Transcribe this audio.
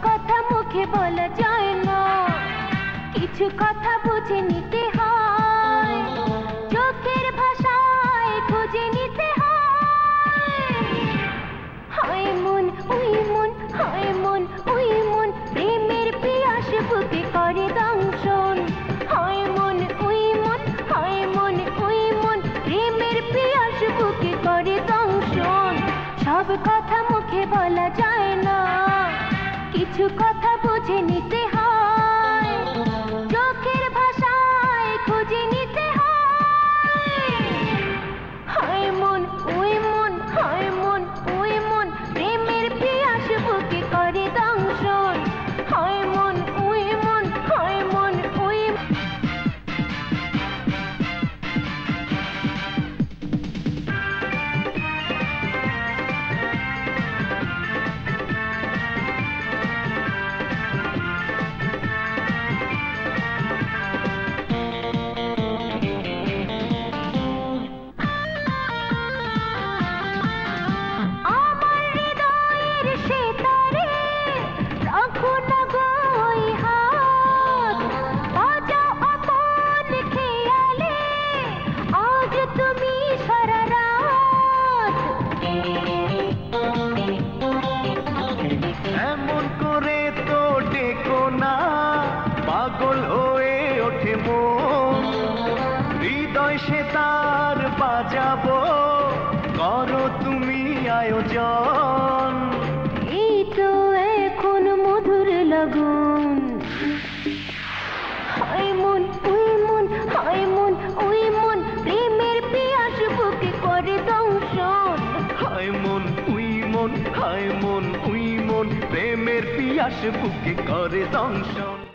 কথা মুখে বলা যায় না, কিছু কথা বুঝে নিতে হয়, চোখের ভাষায় খুঁজে নিতে হয়। হায় মন ওই মন, হায় মন ওই মন, প্রেমের পিয়াস বুকে করে দংশন। হায় মন ওই মন, হায় মন ওই মন, প্রেমের পিয়াস বুকে করে দংশন। সব কথা মুখে বলা যায় না, কিছু কথা বুঝে নিতে হয়, চোখের ভাষায় খুঁজে নিতে হয়। হায় মন ওই মন, হায় মন ওই মন, প্রেমের পিয়াস বুকে করে দংশন। হায় মন ওই মন, হায় মন ওই পাগল হয়ে ওঠে মন, হৃদয় সে তার বাজাবো, করো তুমি আয়োজন। এই তো এখন মধুর লগন। হায় মন ওই মন, হায় মন ওই মন, প্রেমের পিয়াস বুকে করে দংশন। হায় মন ওই মন, হায় মন ওই মন, প্রেমের পিয়াস বুকে করে দংশন।